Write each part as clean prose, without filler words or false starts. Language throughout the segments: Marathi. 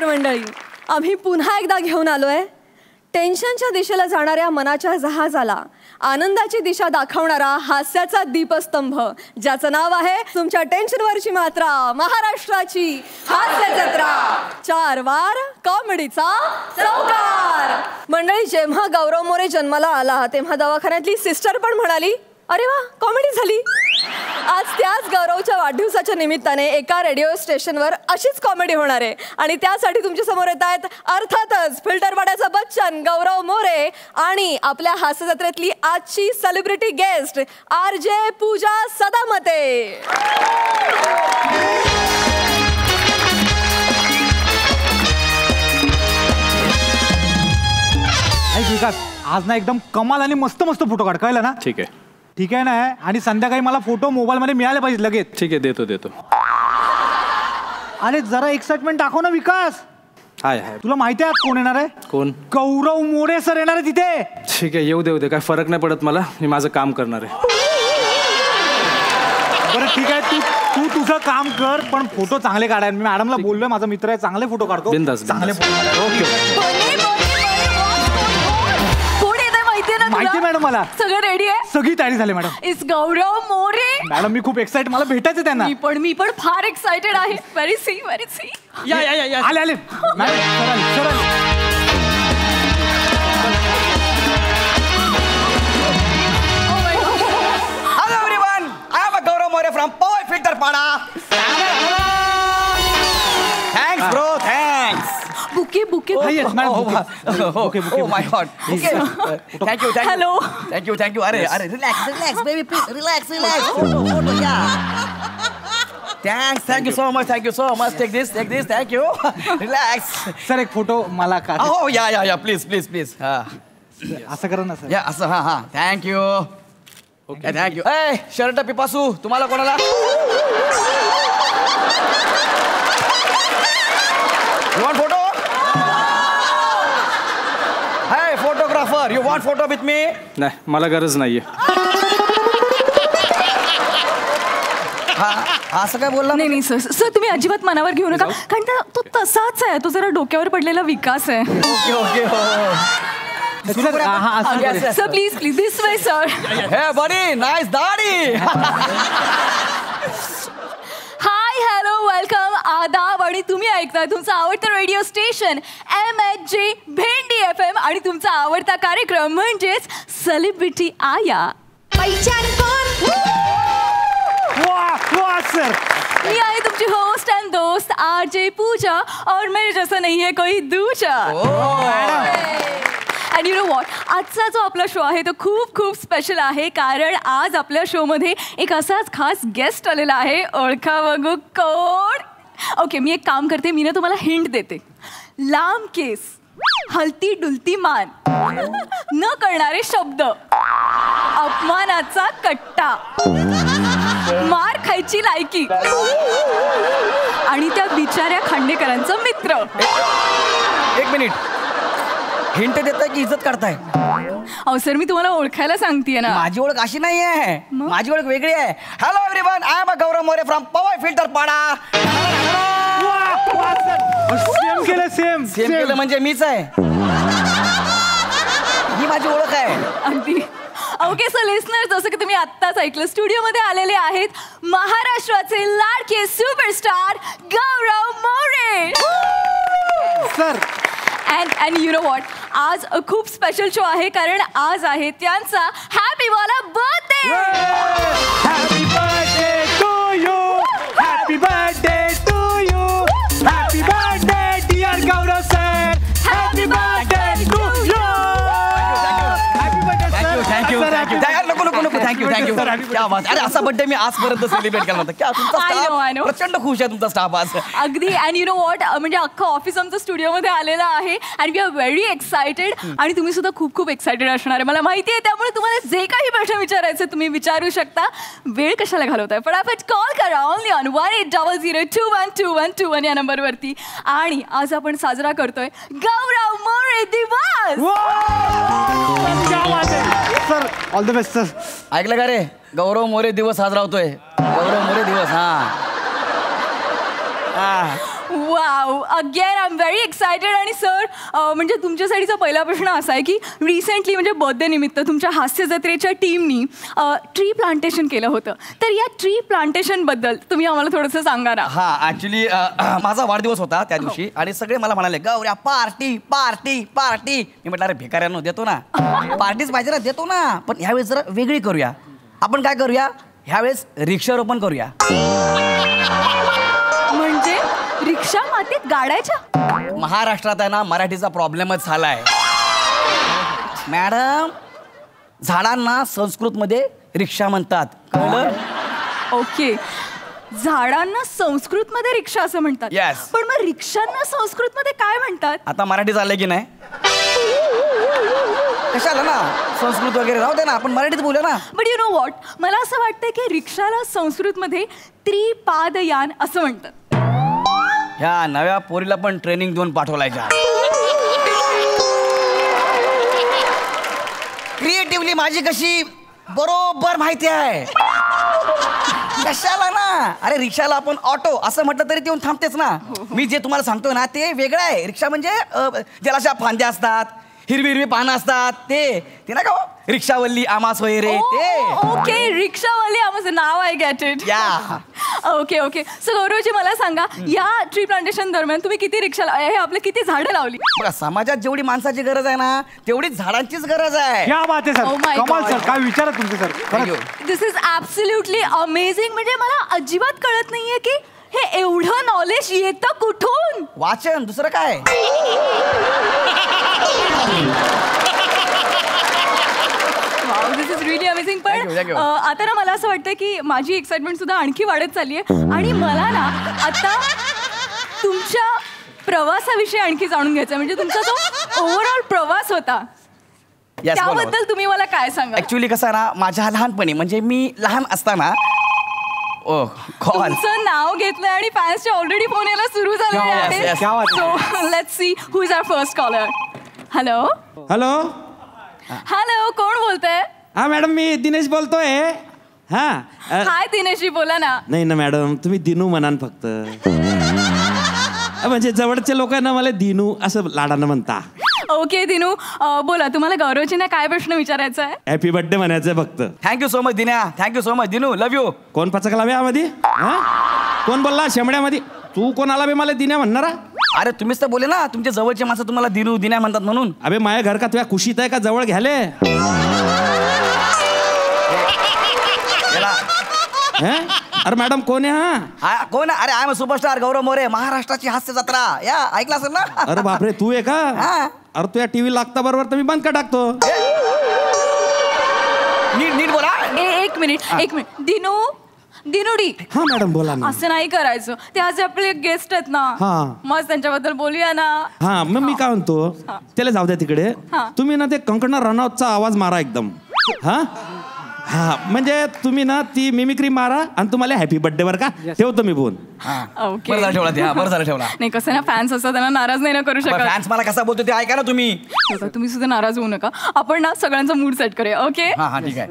नमस्कार मंडळी. आम्ही पुन्हा एकदा घेऊन आलोय टेन्शनच्या दिशेला जाणाऱ्या मनाच्या जहाजाला आनंदाची दिशा दाखवणारा हास्याचा दीपस्तंभ, ज्याचं नाव आहे तुमच्या टेन्शनवरची मात्रा, महाराष्ट्राची हास्य जत्रा. 4 वार कॉमेडीचा चौकार. मंडळी, जेव्हा गौरव मोरे जन्माला आला तेव्हा दवाखान्यातली सिस्टर पण म्हणाली, अरे वा, कॉमेडी झाली. आज त्याच गौरवच्या वाढदिवसाच्या निमित्ताने एका रेडिओ स्टेशनवर अशीच कॉमेडी होणार आहे. आणि त्यासाठी तुमच्या समोर येत आहेत अर्थातच फिल्टरवाड्याचा बच्चन गौरव मोरे आणि आपल्या हास्य जत्रेतली आजची सेलिब्रिटी गेस्ट RJ पूजा सदामते. आज ना एकदम कमाल आणि मस्त मस्त फोटो काढ, कळलं ना? ठीक आहे, ठीक आहे ना. आणि संध्याकाळी मला फोटो मोबाईल मध्ये मिळाले पाहिजे लगेच. ठीक आहे, देतो. अरे जरा एक्साइटमेंट दाखव ना विकास. हाय तुला माहिती आहे कोण येणार आहे? कोण? गौरव मोरे सर येणार आहे तिथे. ठीक आहे, येऊ दे, काय फरक नाही पडत मला. मी माझं काम करणार आहे. बरं ठीक आहे, तू तुझं काम कर, पण फोटो चांगले काढाय. मी मॅडमला बोललोय, माझा मित्र आहे, चांगले फोटो काढतो. बिंदास, चांगले फोटो. ओके. माहिती मॅडम मला. सगळं रेडी आहे? सगळी तयारी झाली madam. It's Gaurav More. Madam मी खूप एक्साइट, मला भेटायचं त्यांना. मी पण फार एक्साइटेड आहे. व्हेरी सी. या आले सरळ. Hello everyone, I am Gaurav More from Power Filter Pada. Thanks bro, thanks. Bouquet Oh my god. Okay. Thank you. Hello. Thank you. Are relax baby, please. Relax. Photo, yeah. Thank you so much. Take this. Thank you. Relax. Sir एक फोटो मला काढ. Oh yeah. Please. असं करा ना सर. या असं. हा. Thank you. Okay. Thank you. Hey, shirt पिपासू, तुम्हाला कोणाला? You want photo? Hey, photographer, you want photo with me? नाही, मला गरज नाहीये. असं काय बोलला? नाही सर तुम्ही अजिबात मनावर घेऊ नका, कारण तो तसाच आहे. तो जरा डोक्यावर पडलेला विकास आहे. Okay. Sir please this way sir. Hey buddy, nice दाढी. हाय, हॅलो, वेलकम, आदाब. आणि तुम्ही ऐकताय तुमचं आवडतं radio station MHJ Bhendi FM आणि तुमचा आवडता कार्यक्रम म्हणजेच सेलिब्रिटी आया. पहिचान कोण? वाह सर. मी आहे तुमची होस्ट अँड दोस्त RJ पूजा, और मेरे जैसा नहीं है कोई दूजा. अँड यू नो व्हॉट, आजचा जो आपला शो आहे तो खूप स्पेशल आहे, कारण आज आपल्या शोमध्ये एक असाच खास गेस्ट आलेला आहे. ओळखा बघू कोण? ओके, मी एक काम करते, मी ना तुम्हाला हिंट देते. लांब केस, हलती डुलती मान, न कळणारे शब्द, अपमानाचा कट्टा, मार खायची लायकी आणि त्या बिचाऱ्या खांडेकरांचा मित्र. एक मिनिट, हिंट देताय की इज्जत काढताय? अहो सर, मी तुम्हाला ओळखायला सांगतेय ना. माझी ओळख अशी नाही आहे, माझी ओळख वेगळी आहे. Hello everyone, I am Gaurav More from power filter Pada. Same केलं म्हणजे मीच आहे. ही माझी ओळख आहे. अगदी. ओके सर, लिसनर, जसं की तुम्ही आत्ताच ऐकलं, स्टुडिओमध्ये आलेले आहेत महाराष्ट्राचे लाडके superstar Gaurav More sir. And you know what, आज खूप स्पेशल शो आहे, कारण आज आहे त्यांचा हॅपी वाला birthday. Happy birthday to you. Happy birthday to you. Happy birthday dear Gaurav sir. Happy birthday to you. Thank you. क्या बात. अरे असा बर्थडे मी आजपर्यंत सेलिब्रेट केला होता. क्या तुमचा स्टाफ प्रचंड खुश आहे, तुमचा स्टाफ आज. अगदी. अँड यू नो व्हॉट, म्हणजे अख्खं ऑफिस आमचं स्टुडिओमध्ये आलेलं आहे and we are very excited. आणि तुम्ही सुद्धा खूप एक्सायटेड असणार आहे, मला माहिती आहे. त्यामुळे तुम्हाला जे काही प्रश्न विचारायचे तुम्ही विचारू शकता. वेळ कशाला घालवताय, फटाफट कॉल करा ओनली ऑन 1800212121 या नंबरवरती. आणि आज आपण साजरा करतोय गौरव मोरे दिवस. Sir all the best sir. ऐकलं का रे, गौरव मोरे दिवस साजरा होतोय. गौरव मोरे दिवस. हा. Wow, again I am very excited. आणि सर, म्हणजे तुमच्यासाठीचा पहिला प्रश्न असा आहे की रिसेंटली म्हणजे बर्थडे निमित्त तुमच्या हास्य जत्रेच्या टीमनी ट्री प्लांटेशन केलं होतं. तर या ट्री प्लांटेशनबद्दल तुम्ही आम्हाला थोडंसं सांगा ना. हा, ऍक्च्युली माझा वाढदिवस होता त्या दिवशी आणि सगळे मला म्हणाले गौऱ्या पार्टी पार्टी पार्टी. मी म्हटलं अरे भिकाऱ्यांनो देतो ना, पार्टीच पाहिजे ना, देतो ना, पण ह्यावेळेस जरा वेगळी करूया. आपण काय करूया ह्यावेळेस, वृक्षारोपण करूया. म्हणजे रिक्षा मातीत गाडायच्या? महाराष्ट्रात आहे ना मराठीचा प्रॉब्लेमच झालाय मॅडम. झाडांना संस्कृतमध्ये रिक्षा म्हणतात, कळलं? ओके, झाडांना संस्कृतमध्ये रिक्षा असं म्हणतात. Yes. पण मग रिक्षांना संस्कृतमध्ये काय म्हणतात? आता मराठी चाललंय की नाही? कशाला ना संस्कृत वगैरे राहू दे ना, आपण मराठीत बोलूया ना. बट यू नो व्हॉट, मला असं वाटतं की रिक्षाला संस्कृतमध्ये त्रिपादयान असं म्हणतात. ह्या नव्या पोरीला पण ट्रेनिंग देऊन पाठवलायच्या. क्रिएटिव्हली माझी कशी बरोबर माहिती आहे. कशाला ना, अरे रिक्षाला आपण ऑटो असं म्हटलं तरी येऊन थांबतेच ना. मी जे तुम्हाला सांगतो ना ते वेगळं आहे. रिक्षा म्हणजे ज्याला अशा फांद्या असतात, हिरवी हिरवी पानं असतात, ते ना का रिक्षावल्ली आमास वगैरे ते. ओके, रिक्षावाले आमचं नाव आहे, गेट इट. या ओके ओके. सो गौरवजी मला सांगा, या ट्री प्लांटेशन दरम्यान तुम्ही किती रिक्षा हे आपले किती झाडं लावली? बघा, समाजात जेवढी माणसाची गरज आहे ना तेवढीच झाडांचीच गरज आहे. क्या बात आहे Oh सर, my कमाल God. सर, काय विचारत तुमचे sir. Thank you. This is absolutely amazing. म्हणजे मला अजिबात कळत नाहीये की हे एवढं नॉलेज येतं कुठून? वाचन, दुसरं काय. This is really amazing. Thank you, thank पण you. आता ना मला असं वाटतं की माझी एक्साइटमेंट सुद्धा आणखी वाढत चालली आहे. आणि मला ना आता तुमच्या प्रवासाविषयी आणखी जाणून घ्यायचं, म्हणजे तुमचा जो ओव्हरऑल प्रवास होता Yes, त्याबद्दल तुम्ही मला काय सांगा? ऍक्च्युली कसं आहे ना, माझ्या लहानपणी म्हणजे मी लहान असताना कॉल तुमचं नाव घेतलं आणि फॅन्सचे ऑलरेडी फोन यायला सुरू झाले Yes, आहेत. yes. क्या बात आहे. So let's see who is our first caller. Hello hello, hello, कोण बोलतंय? हा मॅडम, मी दिनेश बोलतोय. हा हाय दिनेशजी, बोला ना. नाही ना मॅडम, तुम्ही दिनू म्हणान फक्त. म्हणजे जवळचे लोक ना मला दिनू असं लाडानं म्हणता. ओके दिनू, बोला, तुम्हाला गौरवजींना काय प्रश्न विचारायचा आहे? हॅपी बर्थडे म्हणायचं फक्त. Thank you so much Dinya, thank you so much Dinu, love you. कोण पचकला बे यामध्ये? कोण बोलला शेमड्यामध्ये? तू कोण आला बे मला दिन्या म्हणणारा? अरे तुम्हीच तर बोले ना, तुमच्या जवळचे माणसं तुम्हाला दिनू दिन्या म्हणतात म्हणून. अबे माझ्या घर का तुझ्या खुशीत आहे का जवळ घ्याले? अरे मॅडम कोण आहे? हा कोण? अरे आय एम सुपरस्टार गौरव मोरे, महाराष्ट्राची हास्य जत्रा. या ऐकला असेल ना? अरे बापरे, तू आहे का? अरे तुझ्या टीव्ही लागता बरोबर तर मी बंद का टाकतो. नीट बोला. एक मिनिट. दिनुडी, हा मॅडम बोला ना. असं नाही करायचं. ते आज आपले गेस्ट आहेत ना, मग त्यांच्याबद्दल बोलूया ना. हा मग मी काय म्हणतो, त्याला जाऊ द्या तिकडे. तुम्ही ना ते कंकणा रनौतचा आवाज मारा एकदम. हा हा, म्हणजे तुम्ही ना ती मिमिक्री मारा आणि तुम्हाला हॅपी बर्थडे वर का ठेवतो मी फोन. ओके, बरं झालं ठेवला. बरं झालं ठेवला. नाही कसं ना, फॅन्स असतात त्यांना नाराज नाही ना करू शकत. फॅन्स मला कसा बोलतो ते ऐका ना तुम्ही. तुम्ही सुद्धा नाराज होऊ नका. आपण ना सगळ्यांचा मूड सेट करूया. ओके, हाँ ठीक है.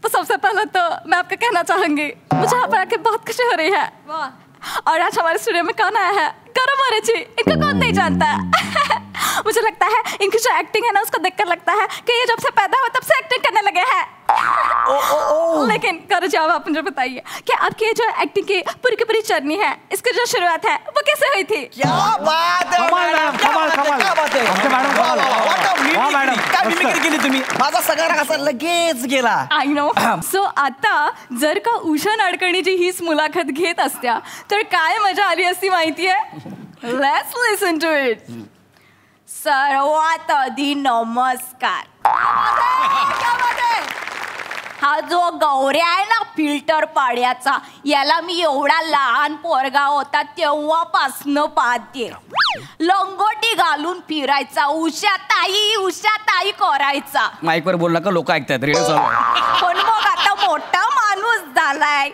तो सबसे पहले तो मैं आपको कहना चाहूंगी, मुझे यहाँ पर आके बहुत खुशी हो रही है. और आज हमारे स्टूडियो में कौन आया है? गौरव मोरे जी. इनको कौन नहीं जानता है? मुझे लगता है इनकी जो एक्टिंग है ना, उसको देखकर लगता है कि ये जब से पैदा हुआ तब से एक्टिंग करने लगे हैं. लेकिन गौरव जी, आप मुझे बताइए कि आपकी जो एक्टिंग की पूरी जर्नी है, इसकी जो शुरुआत है वो कैसे हुई थी? क्या बात है मॅडम, कमाल. क्या बात है. आमच्या मॅडम कमाल. वा मॅडम, काय मिमिक्री केली तुम्ही. माझा सगळा राग असा लगेच गेला. I know. सो आता जर का उषा नाडकर्णीची हीच मुलाखत घेत असत्या तर काय मजा आली असती माहितीये? Let's listen to it. सर्वात आधी नमस्कार. हा जो गौऱ्या आहे ना, फिल्टर पाड्याचा, याला मी एवढा लहान पोरगा होता तेव्हापासनं पाहते. लंगोटी घालून फिरायचा, उषा ताई करायचा. माईकवर बोलला का लोक ऐकतात, रेडिओ चालू आहे. पण मग आता मोठा माणूस झालाय,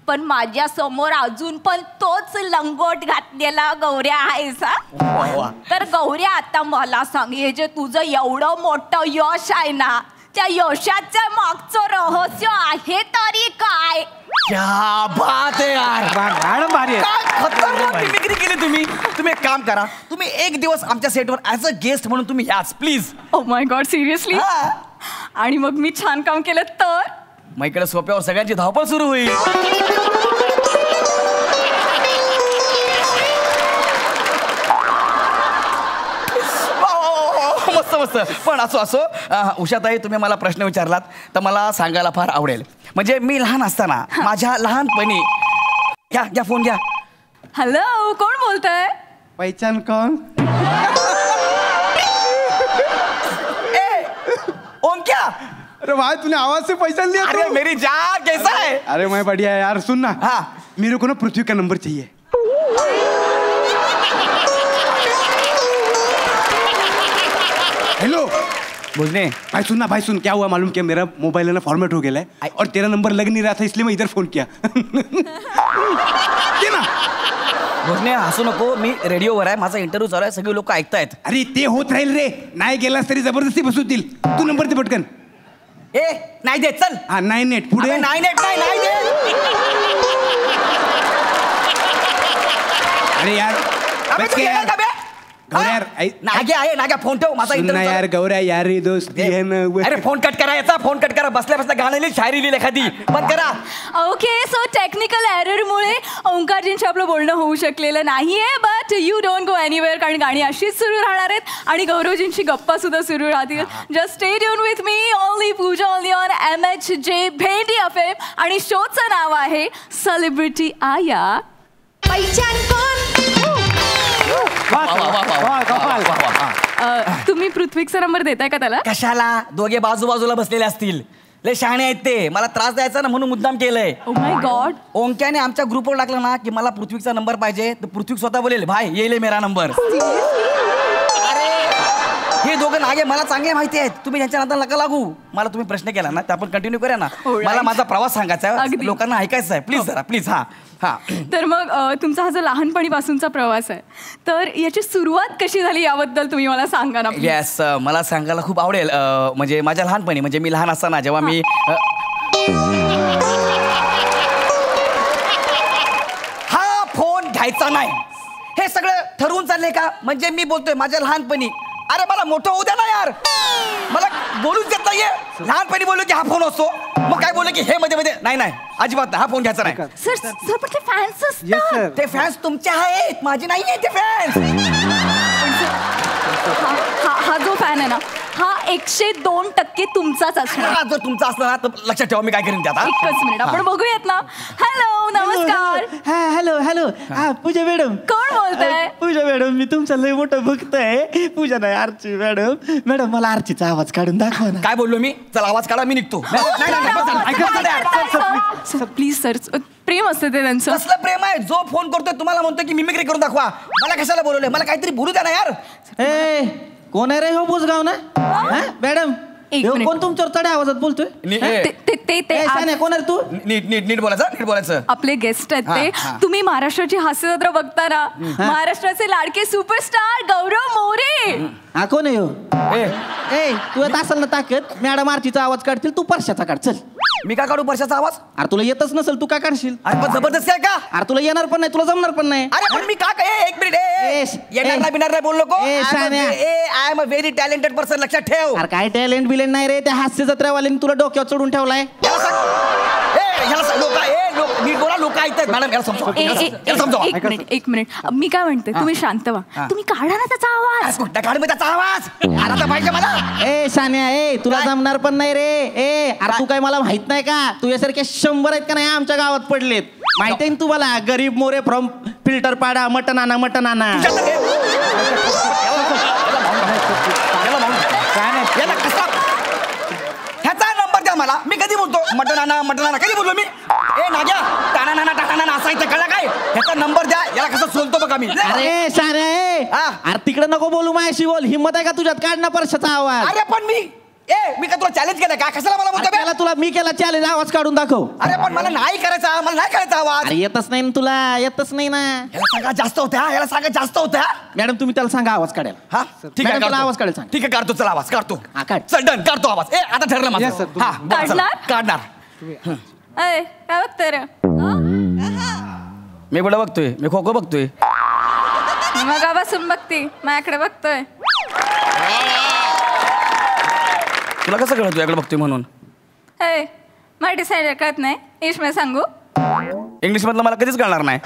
पण माझ्या समोर अजून पण तोच लंगोट घातलेला गौऱ्या आहेस. तर गौऱ्या, आता मला सांग, हे जे तुझं एवढं मोठं यश आहे ना, त्या यशाच्या मागचं रहस्य आहे तरी काय? क्या बात आहे यार. मॅडम भारी आहे. काय खतरनाक मिमिक्री केली तुम्ही. तुम्ही एक काम करा, तुम्ही एक दिवस आमच्या सेटवर ऍज अ गेस्ट म्हणून तुम्ही याच please. Oh my God, seriously? आणि मग मी छान काम केलं तर मग इकडे सोप्यावर सगळ्यांची धावपळ सुरू होईल. मस्त मस्त. पण असो उषाताई, तुम्ही मला प्रश्न विचारलात तर मला सांगायला फार आवडेल. म्हणजे मी लहान असताना माझ्या लहानपणी घ्या फोन घ्या. हॅलो, कोण बोलतंय? पहिचान कौन? ओमक्या. अरे भाई, तूने आवाज से पहचान लिया? अरे मेरी जान, कैसा है? अरे मैं बढ़िया यार. सुन ना, हाँ. मेरे को ना पृथ्वी का नंबर चाहिए. हेलो बुझने भाई, सुन ना भाई, सुन. क्या हुआ मालूम? क्या मेरा मोबाइल है ना फॉर्मेट हो गया है और तेरा नंबर लग नहीं रहा था, इसलिए मैं इधर फोन किया. ये ना. बुझने हसू नको. मी रेडिओवर आहे, माझा इंटरव्ह्यू चालू आहे, सगळी लोक ऐकतायत. अरे ते होत राहील रे. नाही गेलास तरी जबरदस्ती बसवतील. तू नंबर दे पटकन. ए नाही देत, चल. हा, 98 पुढे. नाही देत. अरे यार अबे बस तू के येणार यार. का बे? गौऱ्या यार, नाग्या फोन ठेव, माझा सुन ना इंटरव्ह्यू यार गौऱ्या, यारी दोस्ती है ना. अरे फोन कट करा याचा. फोन कट करा. बसल्या गाणं लिहिल, शायरी लिहिल एखादी. बंद करा. ओके, सो टेक्निकल एररमुळे ओंकारजींशी आपलं बोलणं होऊ शकलेलं नाहीये. But you don't go anywhere, कारण गाणी अशीच सुरू राहणार आहेत आणि गौरवजींची गप्पा सुद्धा सुरू राहतील. Just stay tune with me, only Pooja, only on MHJ Bhendi FM. आणि शोचं नाव आहे सेलिब्रिटी आया. पहिचान कोण? तुम्ही पृथ्वीचा नंबर देताय का त्याला? कशाला? दोघे बाजूबाजूला बसलेले असतील. लय शहाणे आहेत ते. मला त्रास द्यायचा ना म्हणून मुद्दाम केलंय. Oh my God. ओंक्याने आमच्या ग्रुपवर टाकलं ना की मला पृथ्वीचा नंबर पाहिजे, तर पृथ्वी स्वतः बोलेल, भाई येईल मेरा नंबर. हे दोघं नागे मला चांगले माहिती आहेत. तुम्ही त्यांच्या नादाला नका लागू. मला तुम्ही प्रश्न केला ना, ते आपण कंटिन्यू करूया ना. मला माझा प्रवास सांगायचा आहे, अगदी. लोकांना ऐकायचं आहे. प्लीज जरा प्लीज. हा. तर मग तुमचा हा जो लहानपणीपासूनचा प्रवास आहे, तर याची सुरुवात कशी झाली याबद्दल तुम्ही मला सांगा ना. येस, मला सांगायला खूप आवडेल. म्हणजे माझ्या लहानपणी, म्हणजे मी लहान असताना जेव्हा मी हा फोन घ्यायचा नाही, हे सगळं ठरवून चाललंय का? म्हणजे मी बोलतोय माझ्या लहानपणी. अरे मला मोठं होऊ द्या ना यार. मला बोलूच देत नाहीये. लहानपणी बोललो की हा फोन असतो, मग काय बोललो की हे मध्ये मध्ये. नाही अजिबात नाही, हा फोन घ्यायचा नाही. सर पण ते फॅन्स Yes, असतात. sir. ते फॅन्स तुमचे आहेत, माझे नाही आहेत ते फॅन्स. हा जो फॅन आहे ना, हा 102% तुमचाच असणार. जर तुमचा असला ना तर लक्षात ठेवा मी काय करीन ते आता. एकच मिनिट, आपण बघूयात ना. हॅलो, नमस्कार. हॅलो. हा पूजा मॅडम. कोण बोलताय? पूजा मॅडम, मी तुमचा लय मोठं भक्त आहे. पूजा नाही, आरची मॅडम. मॅडम मला आरचीचा आवाज काढून दाखवा ना. काय बोललो मी? चला आवाज काढा, मी निघतो. सर प्लीज सर, प्रेम असतं ते त्यांचं. कसलं प्रेम आहे? जो फोन करतोय तुम्हाला म्हणतोय की मिमिक्री करून दाखवा. मला कशाला बोलवलंय? मला काहीतरी बोलू द्या ना यार. ए कोण आहे रे हो बुजगाव ना? मॅडम एक मिनिट. कोण तुमच्यावर चढ्या आवाजात बोलतोय? ते शाने, कोण आहे तू? नीट बोलायचं. आपले गेस्ट आहेत ते. हा. तुम्ही महाराष्ट्राची हास्यजत्रा बघता ना, महाराष्ट्राचे लाडके सुपरस्टार गौरव मोरे. हा कोण आहे हो? ए, तू येत असेल ना ताकद, मॅडम आरचीचा आवाज काढतील, तू परशाचा काढ. चल. मी का काढू परशाचा आवाज? अरे तुला येतच नसेल, तू काय काढशील? अरे पण जबरदस्ती आहे का? अरे तुला येणार पण नाही, तुला जमणार पण नाही. अरे पण मी का काय? एक मिनिट. येणार नाही बिणार नाही बोल नको. I am a very talented person, लक्षात ठेव. अरे काय टॅलेंट बिलेंट नाही रे, त्या हास्य जत्रेवाल्यांनी तुला डोक्यावर चढून ठेवलाय. लोक ऐकतात मॅडम, याला एक मिनिट, मी काय म्हणते, तुम्ही शांत व्हा. तुम्ही काढा ना त्याचा आवाज. काढ मी त्याचा आवाज. आता पाहिजे मला. ए सान्या, तुला जमणार पण नाही रे. अरे तू काय मला माहित नाही का? तुझ्यासारखे 100 आहेत का नाही आमच्या गावात पडलेत. माहिती आहे तुम्हाला? गरीब मोरे फ्रॉम फिल्टर पाडा, मटन आणा. ह्याचा नंबर द्या मला. मी कधी बोलतो मटन आणा कधी बोललो मी? ए नाग्या, टाणा असायचं कळलं काय? ह्याचा नंबर द्या, याला कसं सोलतो बघा मी. अरे सान्या, अरे तिकडे नको बोलू, माझ्याशी बोल. हिम्मत आहे का तुझ्यात? काढ ना परशाचा आवाज. अरे पण मी ए मी का तुला चॅलेंज केलं का? कशाला मला बोलतो बे? त्याला तुला मी केला चॅलेंज, आवाज काढून दाखव. अरे पण मला नाही करायचा, मला नाही करायचा आवाज. अरे येतच नाही ना तुला, येतच नाही ना. याला सांगा जास्त होत्या, याला सांगा जास्त होत्या. मॅडम तुम्ही त्याला सांगा आवाज काढायला. हा ठीक आहे, मॅडम, तुला काढतो. आवाज काढायला सांग. ठीक आहे काढतो, चला आवाज काढतो. हा, काढ. चल डन, काढतो आवाज. ए आता ठरलं माझं. Yes, sir, तुम्ही- हा, बरं, चला. काढणार? काढणार. अय काय बघतोय रे? मी कुठं बघतोय? मी खो खो बघतोय. मगापासून बघती, माझ्याकडे बघतोय. तुला कसं कळत तुझ्याकडे बघतोय म्हणून? हे मराठी साईड कळत नाही, इंग्लिश मध्ये सांगू? इंग्लिश मधलं मला कधीच कळणार नाही.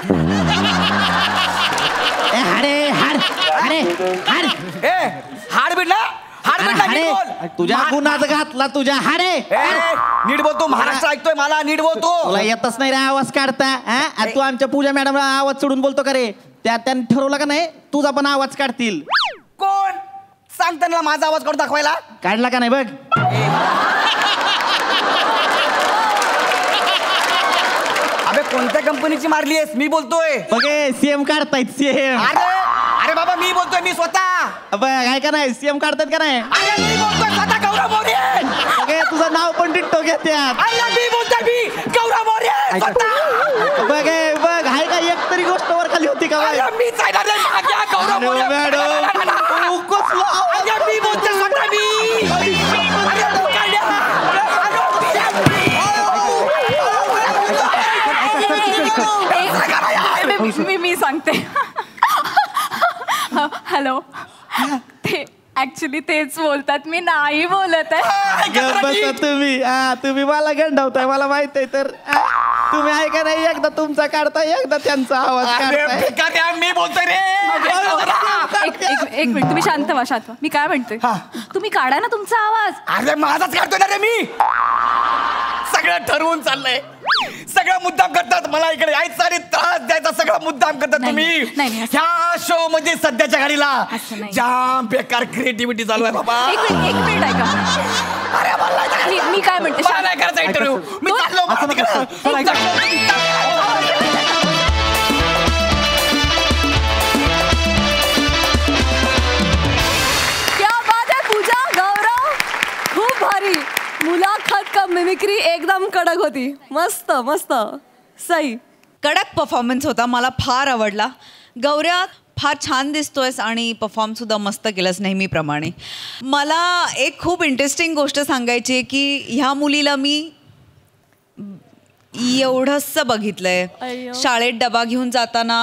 अरे हाड, अरे हाड, ए हाडबीड ना, हाडबीड ना, नीट अरे बोल. तुझ्या गुन्हात घातला तुझ्या हाडे. ए, नीट बोलतो, महाराष्ट्र ऐकतोय मला, नीट बोलतो. तुला येतच नाही रे आवाज काढता. हा? तू आमच्या पूजा मॅडमला आवाज सोडून बोलतो का रे? त्यांनी ठरवलं का नाही तुझा पण आवाज काढतील? कोण सांग त्यांना माझा आवाज काढून दाखवायला? काढला का नाही बघ? अबे कोणत्या कंपनीची मारली आहेस? मी बोलतोय. बघे सीएम काढतायत सीएम. अरे अरे बाबा मी बोलतोय, मी स्वतः. बघ आहे का नाही सीएम काढतायत का नाही? अरे मी बोलतोय स्वतः, गौरव मोरे. बघे तुझं नाव पण टिकटो घेत्यात. अरे मी बोलतोय, मी गौरव मोरे स्वतः. बघे बघ आहे का एक तरी गोष्ट वर खाली होती का बाई? अरे मीच आहे ना रे, माग्या गौरव मोरे. मॅडम कसला आवाज? अरे मी बोलतोय स्वतः, मी. अरे तू काढ्या. मी सांगते. हॅलो, ते ऍक्च्युली तेच बोलतात, मी नाही बोलत आहे. गप्प बसा तुम्ही. तुम्ही मला गंडावताय, मला माहित आहे. तर तुम्ही आहे का नाही एकदा तुमचा काढताय, एकदा त्यांचा आवाज अरे काढताय. भिकाऱ्या, मी बोलतोय रे. एक मिनिट तुम्ही शांत व्हा, शांत व्हा. मी काय म्हणते, तुम्ही काढा ना तुमचा आवाज. अरे माझाच काढतोय ना रे मी. सगळं ठरवून चाललंय, सगळं मुद्दाम करतात. मला इकडे यायचा आणि त्रास द्यायचा, सगळं मुद्दाम करतात तुम्ही. नाही, असं- ह्या शो मध्ये सध्याच्या घडीला असं नाही. जाम बेकार क्रिएटिव्हिटी चालू आहे बाबा. एक मिनिट ऐका. अरे मला नाही करायचं. मी काय म्हणते, मला नाही करायचा इंटरव्ह्यू. मी चाललो मला तिकडं. क्या बात है पूजा, गौरव, खूप भारी. मुलाखत का मिमिक्री एकदम कडक होती. मस्त मस्त, सही. कडक परफॉर्मन्स होता, मला फार आवडला. गौऱ्या फार छान दिसतोयस आणि परफॉर्म सुद्धा मस्त केलंस नेहमीप्रमाणे. मला एक खूप इंटरेस्टिंग गोष्ट सांगायची आहे की ह्या मुलीला मी एवढंसं बघितलंय. शाळेत डबा घेऊन जाताना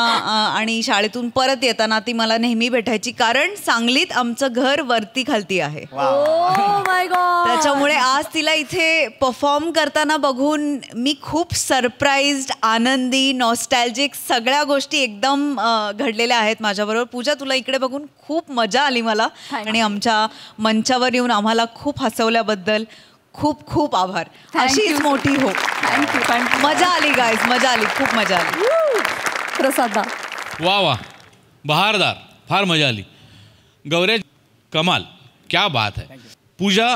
आणि शाळेतून परत येताना ती मला नेहमी भेटायची, कारण सांगलीत आमचं घर वरती खालती आहे. माय गॉड. त्याच्यामुळे आज तिला इथे परफॉर्म करताना बघून मी खूप सरप्राईज्ड, आनंदी, नॉस्टॅल्जिक सगळ्या गोष्टी एकदम घडलेल्या आहेत माझ्याबरोबर. पूजा, तुला इकडे बघून खूप मजा आली मला, आणि आमच्या मंचावर येऊन आम्हाला खूप हसवल्याबद्दल खूप खूप आभार. अशीच मोठी हो. थँक्यू. मजा आली गाईज, मजा आली, खूप मजा आली. प्रसादा. वा वा, बहारदार, फार मजा आली. गौऱ्या कमाल, क्या बात है. पूजा,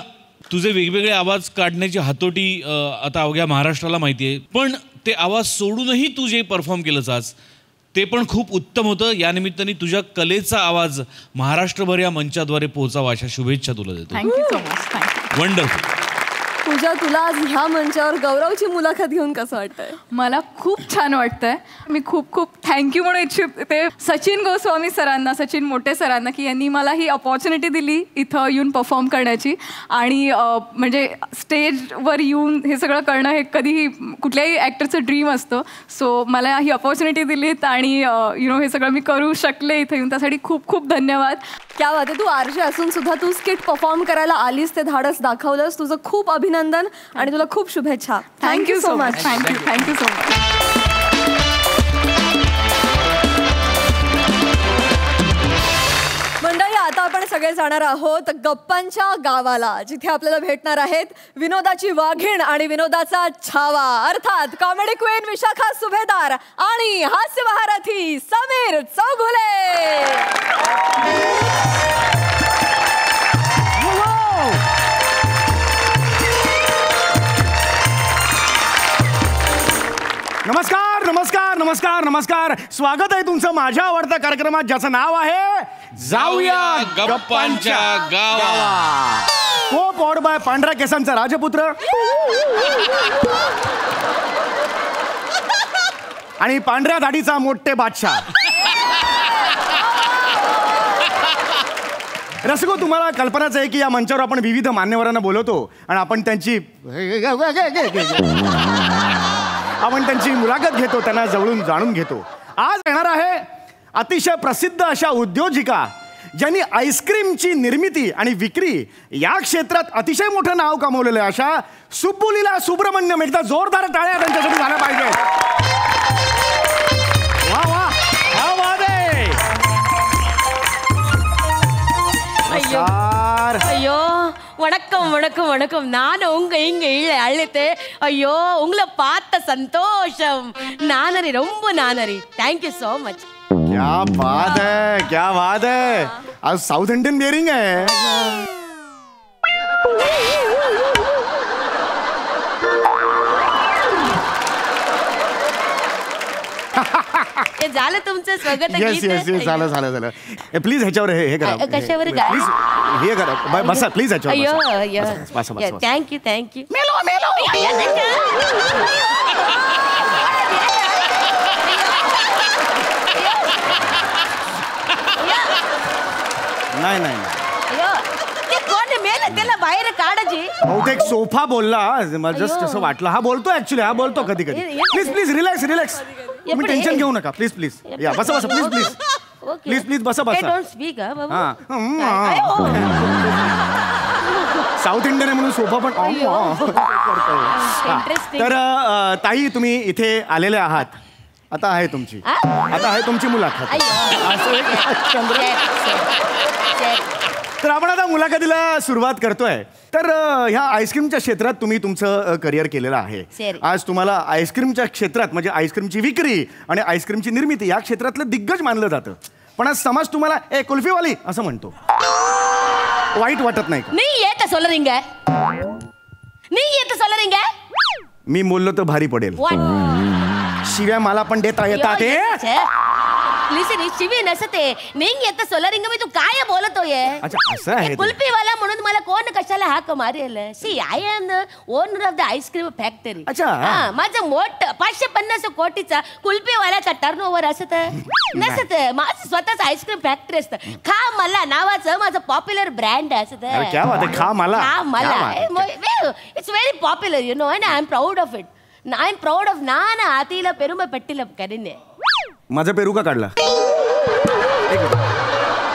तुझे वेगवेगळे आवाज काढण्याची हातोटी आता अवघ्या महाराष्ट्राला माहिती आहे, पण ते आवाज सोडूनही तू जे परफॉर्म केलंस आज ते पण खूप उत्तम होतं. या निमित्ताने तुझ्या कलेचा आवाज महाराष्ट्रभर या मंचाद्वारे पोहोचावा अशा शुभेच्छा तुला देतो. Thank you so much. Thank you. Wonderful. Pooja, तुला आज ह्या मंचावर गौरवची मुलाखत घेऊन कसं वाटतंय? मला खूप छान वाटतंय. मी खूप खूप थँक्यू म्हणू इच्छिते सचिन गोस्वामी सरांना, सचिन मोठे सरांना, की यांनी मला ही अपॉर्च्युनिटी दिली इथं येऊन परफॉर्म करण्याची. आणि म्हणजे स्टेजवर येऊन हे सगळं करणं हे कधीही कुठल्याही ॲक्टरचं ड्रीम असतं. सो मला ही अपॉर्च्युनिटी दिलीत आणि हे सगळं मी करू शकले इथं येऊन, त्यासाठी खूप खूप धन्यवाद. क्या बात आहे. तू आरजे असून सुद्धा तू स्किट परफॉर्म करायला आलीस, ते धाडस दाखवलंस. तुझं खूप अभिनंदन आणि तुला खूप शुभेच्छा. Thank you so much. Thank you so much. मंडळी, आता आपण सगळे जाणार आहोत गप्पांच्या गावाला, जिथे आपल्याला भेटणार आहेत विनोदाची वाघीण आणि विनोदाचा छावा, अर्थात कॉमेडी क्वीन विशाखा सुभेदार आणि हास्य महारथी समीर चौगुले. नमस्कार नमस्कार नमस्कार नमस्कार. स्वागत आहे तुमचं माझ्या आवडत्या कार्यक्रमात, ज्याचं नाव आहे जाऊया गप्पांच्या गावात. को पॉड बाय पांढऱ्या केसांचा राजपुत्र आणि पांढऱ्या दाढीचा मोठे बादशाह. रसगो, तुम्हाला कल्पनाच आहे की या मंचावर आपण विविध मान्यवरांना बोलवतो आणि आपण त्यांची मुलाखत घेतो, त्यांना जवळून जाणून घेतो. आज येणार आहे अतिशय प्रसिद्ध अशा उद्योजिका ज्यांनी आईस्क्रीमची निर्मिती आणि विक्री या क्षेत्रात अतिशय मोठं नाव कमवलेलं आहे, अशा सुब्बुलीला सुब्रमण्यम. एकदा जोरदार टाळ्या त्यांच्यासाठी झाल्या पाहिजे. वा वा, क्या बात आहे. ஐயோ வணக்கம் வணக்கம் வணக்கம். நான் உங்க இங்க அழைத்து ஐயோ உங்களை பார்த்த சந்தோஷம். நானரி ரொம்ப நானரி. Thank you so much. क्या बात है, क्या बात है. आज साउथ इंडियन बियरिंग आहे. हे झालं तुमचं स्वागत. येस येस येस, झालं झालं झालं. प्लीज ह्याच्यावर हे करा. कशावर प्लीज हे करा. बसा प्लीज अयो ह्याच्यावर. अयो बसा बसा. Thank you thank you. मेलो मेलो. नाही नाही, ते कोण मेलं त्याला बाहेर काढायची. बहुतेक सोफा बोलला, मला जस्ट असं वाटलं. हा बोलतो ऍक्च्युली, हा बोलतो कधी कधी. Please please relax relax. तुम्ही टेन्शन घेऊ नका. प्लीज प्लीज या बसा बसा. प्लीज प्लीज प्लीज प्लीज बसा बसा. डोंट स्पीक हा. साऊथ इंडियन आहे म्हणून सोफा पण करतोय. तर ताई, तुम्ही इथे आलेले आहात. आता आहे तुमची मुलाखत. तर आपण आता मुलाखतीला सुरुवात करतोय. तर ह्या आईस्क्रीमच्या क्षेत्रात तुम्ही तुमचं करिअर केलेलं आहे. आज तुम्हाला आईस्क्रीमच्या क्षेत्रात म्हणजे आईस्क्रीमची विक्री आणि आईस्क्रीमची निर्मिती या क्षेत्रातलं दिग्गज मानलं जातं. पण आज समाज तुम्हाला ए कुल्फीवाली असं म्हणतो. वाईट वाटत नाही का? नाही येत सोलरिंग आहे. नाही येत सोलरिंग आहे. मी बोललो तर भारी पडेल. शिव्या मला पण देता येतात. लिसन, शिवी नसते. नाही येत सोलरिंग मी. तू काय बोलतोय? अच्छा असं आहे. कुल्फीवाला म्हणून मला कोण कशाला हाक मारेल? See I am the owner of the ice cream factory. अच्छा. माझं मोठ 550 कोटीचा कुल्फीवाल्याचा टर्नओव्हर असत नसत. माझं स्वतःच आईस्क्रीम फॅक्टरी असतं. खा मला नावाचं माझं पॉप्युलर ब्रँड असत. क्या बात आहे. खा मला. It's very popular you know, and I am proud of it. I am proud of नान आतीला पेरुम पेट्टीला करीने. माझा पेरू का काढला?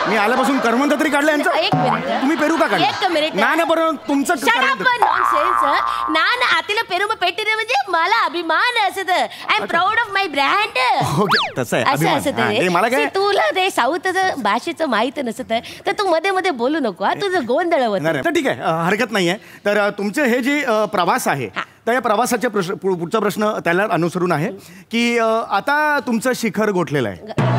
मी आल्यापासून करमंत तरी काढलं यांचं. एक मिनिट. तुम्ही पेरू का काढला? एक मिनिट. नाही बरोबर तुमचं नान आतीला पेरुम पेट्टीने म्हणजे मला अभिमान असत. I am proud of my brand. Okay तसं आहे. असं मला काय, तुला ते साऊथ भाषेचं माहित नसत तर तू मध्ये मध्ये बोलू नको. तुझं गोंधळ होत. ठीक आहे, हरकत नाहीये. तर तुमचे हे जे प्रवास आहे तर या प्रवासाच्या पुढचा प्रश्न त्याला अनुसरून आहे की आता तुमचं शिखर गोठलेलं आहे.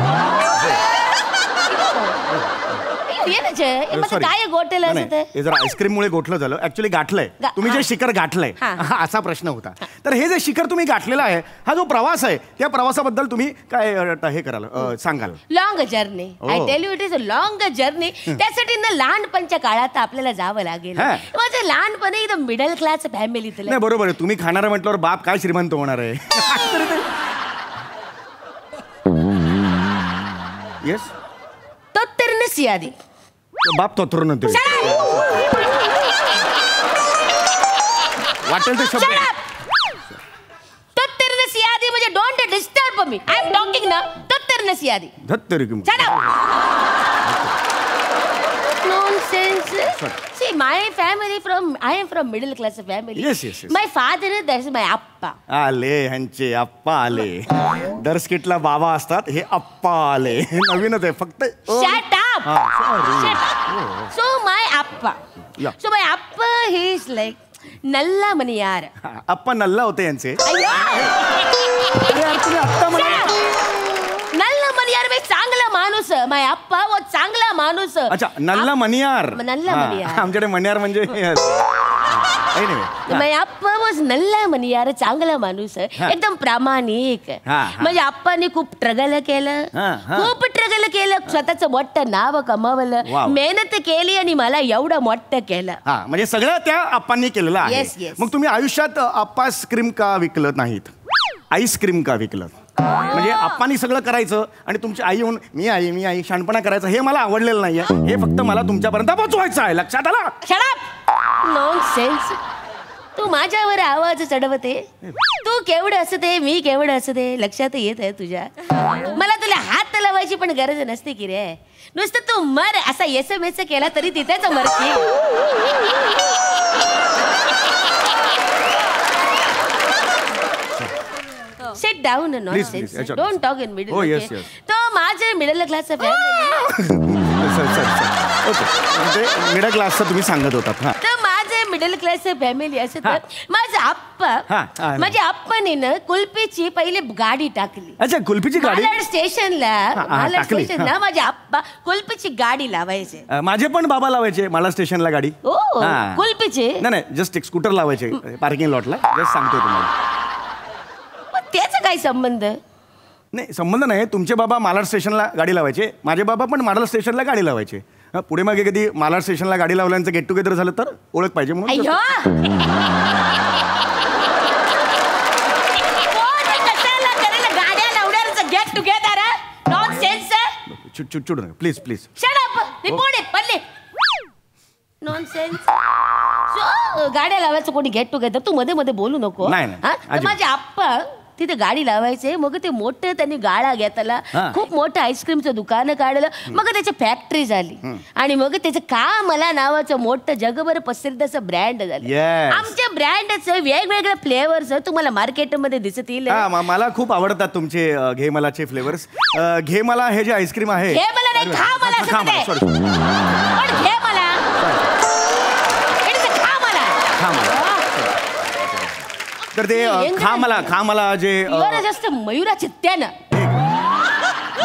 काय गोठलेलं हे जर आईस्क्रीममुळे गोठलं झालं. ऍक्च्युली गाठलंय. तुम्ही जे शिखर गाठलंय असा प्रश्न होता. तर हे जे शिखर तुम्ही गाठलेलं आहे, हा जो प्रवास आहे, त्या प्रवासाबद्दल तुम्ही काय हे कराल सांगाल? Long journey. I tell you it is a long journey. त्यासाठी ना लहानपणच्या काळात आपल्याला जावं लागेल. माझं लहानपणी एकदम मिडल क्लास फॅमिलीतलं. नाही बरोबर आहे. तुम्ही खाणारा म्हटल्यावर बाप काय श्रीमंत होणार आहे. येस. तोत्तरने सियादी. बाप तोत्र नंतर वाटेल ते शब्द. तोत्तरने सियादी म्हणजे don't disturb me. I am talking ना. तोत्तरने सियादी. धत्तरी की nonsense. See, my family I am from middle class family. Yes, yes, yes. My father, that is my appa. आले ह्यांचे अप्पा आले. दर स्किटला बाबा असतात, हे अप्पा आले. नवीनच आहे फक्त. Shut up. Shut up. So my appa. So my appa, he is like nalla maniyar. अप्पा नल्ला होते यांचे. नल्ला मनियार में चांगला माणूस. माय अप्पा वो चांगला माणूस. अच्छा नल्ला मनियार. नल्ला मनियार. आमच्याकडे मनियार म्हणजे माझे आप्पा वॉज नल्ला म्हणे यार, चांगला माणूस आहे, एकदम प्रामाणिक. म्हणजे आप्पाने खूप ट्रगल केलं, खूप ट्रगल केलं, स्वतःच मोठं नाव कमावलं, मेहनत केली आणि मला एवढं मोठं केलं. म्हणजे सगळं त्या आप्पांनी केलेलं आहे. मग तुम्ही आयुष्यात आप्पास्क्रीम का विकलं नाहीत, आईस्क्रीम का विकलं? म्हणजे आप्पांनी सगळं करायचं आणि तुमची आई येऊन मी आई शानपणा करायचं, हे मला आवडलेलं नाहीये. हे फक्त मला तुमच्यापर्यंत पोहोचवायचं आहे, लक्षात आलं? नॉनसेन्स. तू माझ्यावर आवाज चढवते. तू केवढं असते, मी केवढं असते, लक्षात येत आहे तुझ्या? मला तुला हात लावायची पण गरज नसते की रे. नुसतं तू मर असा SMS केला तरी तिथेच मरती. Sit down and nonsense. Don't talk in middle. तो माझे मिडल क्लास फॅमिली. मिडल क्लासचं तुम्ही सांगत होतात. तर माझे मिडल क्लास फॅमिली असं तर माझ्या आप्पाने ना कुल्फीची पहिले गाडी टाकली. अच्छा, कुल्फीची गाडी स्टेशनला माझ्या आप्पा कुल्फीची गाडी लावायचे. माझे पण बाबा लावायचे मला स्टेशनला गाडी. कुल्फीची नाही, जस्ट एक स्कूटर लावायचे पार्किंग लॉटला. जस्ट सांगतो तुम्हाला. त्याचा काय संबंध? नाही, संबंध नाही. तुमचे बाबा मालाड स्टेशनला गाडी लावायचे, माझे बाबा पण मालाड स्टेशनला गाडी लावायचे. पुढे मागे कधी मालाड स्टेशनला गाडी लावल्यानंतर गेट टुगेदर झालं तर ओळख पाहिजे म्हणून. Get together nonsense. चिडचिड प्लीज प्लीज. नॉनसेन्स. गाड्या लावायचं कोणी गेट टुगेदर, तू मध्ये मध्ये बोलू नको. माझे आप्पा तिथे गाडी लावायचे. मग ते मोठं त्यांनी गाळा घेतला, खूप मोठं आईस्क्रीमचं दुकान काढलं. मग त्याची फॅक्टरी झाली आणि मग त्याचं मला नावाचं मोठं जगभर प्रसिद्ध असं ब्रँड झालं. आमच्या ब्रँडचं वेगवेगळे फ्लेवर्स तुम्हाला मार्केटमध्ये दिसतील. मला खूप आवडतात तुमचे घे मलाचे फ्लेवर्स. घे मला हे जे आईस्क्रीम आहे, घे मला नाही, खा मला. घे मला, तर ते खा मला जे जास्त मयुराचे त्यानं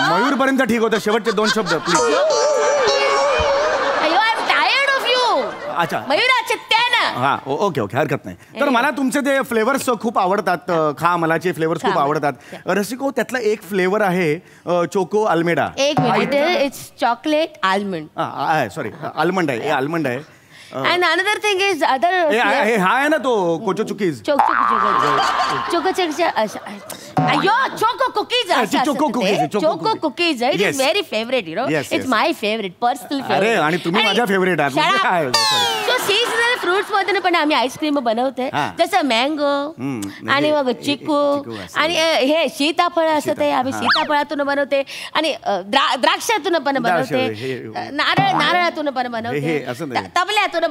मयूर पर्यंत ठीक होतं. शेवटचे 2 शब्द प्लीज. अच्छा, मयुराचे त्यानं. ओके, हरकत नाही. तर मला तुमचे ते फ्लेवर्स खूप आवडतात. खा मलाचे फ्लेवर्स खूप आवडतात. रसिको, त्यातला एक फ्लेवर आहे चोको अल्मेडा. एक minute, it's chocolate almond. Sorry, almond आहे. आल्मंड आहे. And another thing is other. हा आहे ना तो कोचो चुकीज. Choco cookies. It is very favorite, you know. It's my favorite, personal favorite. अरे, आणि तुम्ही माझ्या फेवरेट आहात. So seasonal fruits मध्ये पण आम्ही आईस्क्रीम बनवते. जसं मँगो आणि मग चिकू आणि हे सीताफळ असं ते आम्ही सीताफळातून बनवते आणि द्राक्षातून पण बनवते, नारळातून पण बनवते, तबल्यातून. फ्लो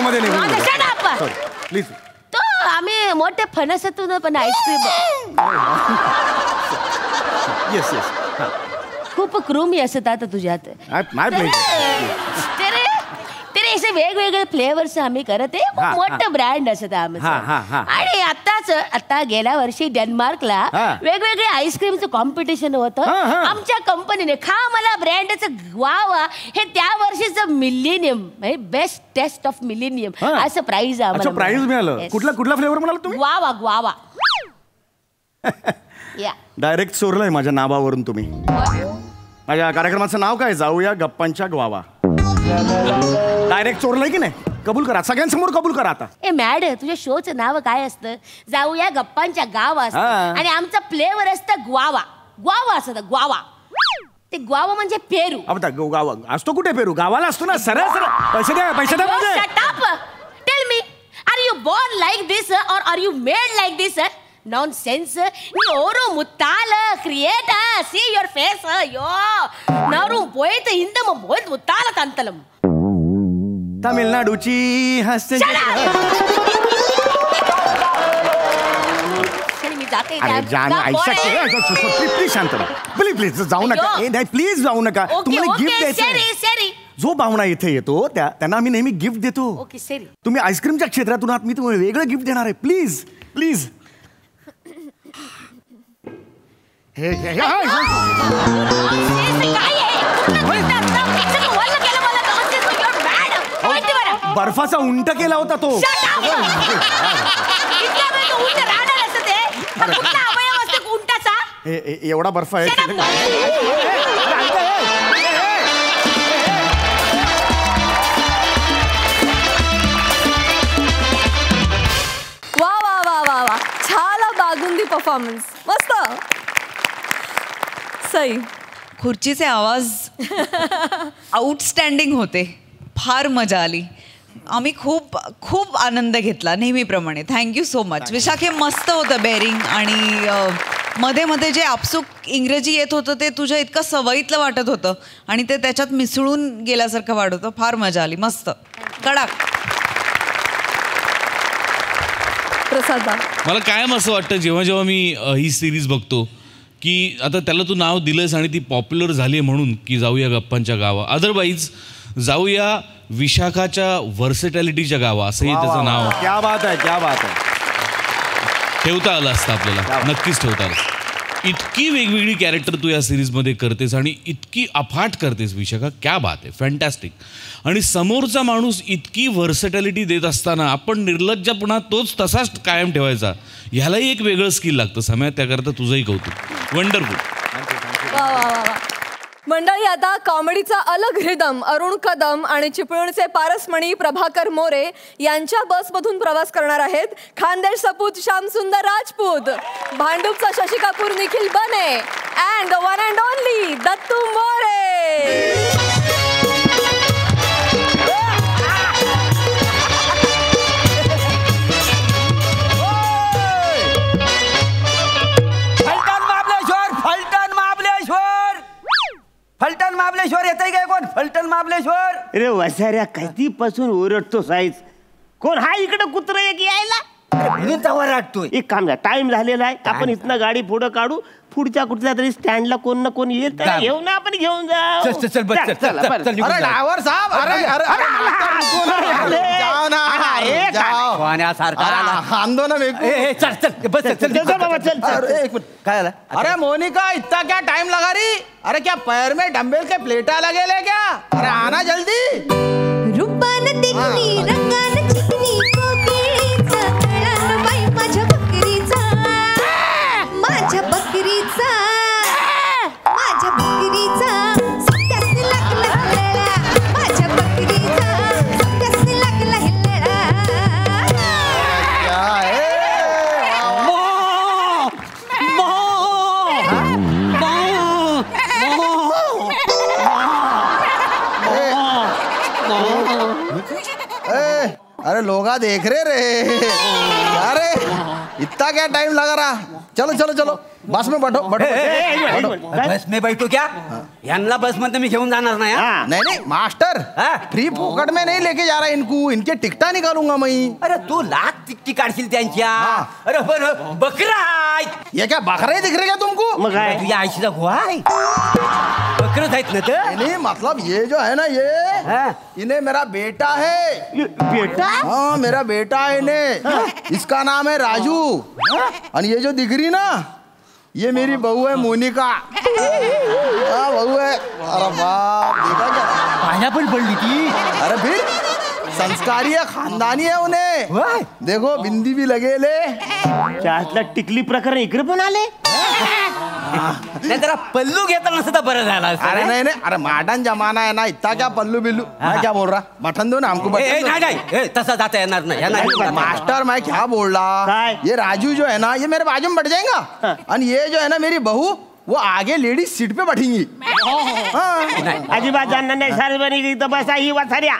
मध्ये प्लीज. तो आम्ही मोठे फणसातून पण आईस्क्रीम. येस. खूप क्रूमी असतात तुझ्यात. तरी असे वेगवेगळे फ्लेवर्स आम्ही करते. मोठं ब्रँड असत आमचं. आणि आता गेल्या वर्षी डेन्मार्कला वेगवेगळे आईस्क्रीमचं कॉम्पिटिशन होतं. आमच्या कंपनीने खा मला ब्रँडचं ग्वावा हे त्या वर्षीचं millennium best taste of millennium असं प्राइज आम्हाला. प्राइज मिळालं. कुठला फ्लेवर म्हणाला तुम्ही? ग्वावा. डायरेक्ट चोरलंय माझ्या नावावरून तुम्ही. माझ्या कार्यक्रमाचं नाव काय? जाऊया गप्पांच्या ग्वावा. डायरेक्ट चोरलंय की नाही? कबूल करा, सगळ्यांसमोर कबूल करा आता. मॅड, तुझ्या शोचं नाव काय असतं? जाऊया गप्पांच्या गावा असतं आणि आमचा फ्लेवर असतं ग्वावा असतं. ग्वावा ते ग्वावा म्हणजे पेरू. गावा असतो कुठे? पेरू गावाला असतो ना. सरळ पैसे द्या. Tell me, are you born like this or are you made like this? Nonsense. Noru muttala create. See your face. Yo. Noru poet hindam poet muttala tantalam. तामिळनाडूची हास्य. प्लीज शांत प्लीज जाऊ नका. नाही प्लीज जाऊ नका. तुम्हाला गिफ्ट द्यायचं. जो पाहुणा इथे येतो त्यांना आम्ही नेहमी गिफ्ट देतो. तुम्ही आईस्क्रीमच्या क्षेत्रातून आहात, मी तुम्हाला वेगळं गिफ्ट देणार आहे. Please please. बर्फाचा उंट केला होता तो. उंटाचा एवढा बर्फ आहे. वा वा वा वा वा, छान बागुंदी परफॉर्मन्स, मस्त. सई, खुर्चीचे आवाज आउटस्टँडिंग होते, फार मजा आली. आम्ही खूप खूप आनंद घेतला नेहमीप्रमाणे. Thank you so much. विशाखे, मस्त होतं बेअरिंग. आणि मध्ये मध्ये जे आपसूक इंग्रजी येत होतं ते तुझ्या इतकं सवयीतलं वाटत होतं आणि ते त्याच्यात मिसळून गेल्यासारखं वाटत होतं. फार मजा आली, मस्त, कडक. प्रसाद, मला कायम असं वाटतं जेव्हा जेव्हा मी ही सिरीज बघतो की आता त्याला तू नाव दिलंस आणि ती पॉप्युलर झाली आहे म्हणून की जाऊया गप्पांच्या गावा. अदरवाईज जाऊया विशाखाच्या व्हर्सेटॅलिटीच्या गावा असंही त्याचं नाव. क्या बात आहे, क्या बात आहे. ठेवता आलं असतं आपल्याला, नक्कीच ठेवता आलं. इतकी वेगवेगळी कॅरेक्टर तू या सिरीजमध्ये करतेस आणि इतकी अफाट करतेस विशाखा, क्या बात आहे, फॅन्टॅस्टिक. आणि समोरचा माणूस इतकी व्हर्सेटॅलिटी देत असताना आपण निर्लज्जपणा तोच तसाच कायम ठेवायचा, ह्यालाही एक वेगळं स्किल लागतं. समय त्याकरता तुझंही कौतुक, वंडरफुल. वा वा वा वा. मंडळी, आता कॉमेडीचा अलग रिदम अरुण कदम आणि चिपळूणचे पारसमणी प्रभाकर मोरे यांच्या बसमधून प्रवास करणार आहेत. खानदेश सपूत श्यामसुंदर राजपूत, भांडूपचा शशी कपूर निखिल बने and the one and only Dattu More. Phaltan Mahabaleshwar येतंय काय कोण? फलटण महाबलेश्वर. अरे वसाऱ्या, कधीपासून ओरडतो साईज. कोण हा इकडं कुत्र एक यायला? वाटतोय. एक काम द्या, टाइम झालेला आहे, आपण इथनं गाडी पुढं काढू. पुढच्या कुठल्या तरी स्टँडला कोण ना कोण येत, घेऊन आपण घेऊन जाऊ. ड्रायव्हर साहेब, काय झालं? अरे मोनिका, इतना क्या टाइम लगा रही? अरे क्या पैर में डंबेल के प्लेटा लगेले क्या? अरे आना जल्दी. रूपान देखनी रंगान चिकनी कोकिळीचा कळाल बाई माझ्या बकरीचा, माझ्या बकरीचा, माझ्या बकरीचा सत्यासी लागला हिलडा, माझ्या बकरीचा सत्यासी लागला हिलडा. क्या है? अरे लोगा देख रहे अरे इतना क्या टाइम लगा रहा? चलो चलो चलो, बस में बैठो बैठो. बस में बैठो क्या? यांना बस मध्ये मी घेऊन जाणार नाही. नहीं नहीं मास्टर, फ्री फोकट में नहीं लेके जा रहा इनको, इनके टिकटा निकालूंगा मैं. अरे तू लाख टिकटी काढशील त्यांच्या. अरे बकरा आहे. ये क्या बकरे दिख रहे क्या तुमको? तुझ्या आईशीचा घोडा आहे. बकरच आहेत ना ते. नहीं मतलब ये जो है ना, ये इन्हें मेरा बेटा है. बेटा? हाँ, मेरा बेटा है इन्हें. इसका नाम है राजू. और ये जो दिख रही ना, ये मेरी बहू है मोनिका. हाँ बहू है. अरे बाप, देखा क्या पाया पण पडली ती. अरे फिर संस्कारी है, खानदानी है उन्हें. देखो बिंदी भी लगेले. त्यातला टिकली प्रकरण इकडे पण आले. नाही जरा पल्लू घेता नसता तर बरं झाला. अरे नहीं नहीं, अरे मॉडर्न जमाना है ना, इतना क्या पल्लू बिल्लू. मैं क्या बोल रहा, मटन दो ना हमको. नाही तसा जाता येणार नाही. मास्टर मैं क्या बोल रहा, ये राजू जो है ना, ये मेरे बाजू में बैठ जाएगा. और ये जो है ना मेरी बहू, वो आगे लेडीज सीट पे बैठेंगी. अजिबात जाणणार नाही. सारे बनी गई तो बसा ही वसाऱ्या,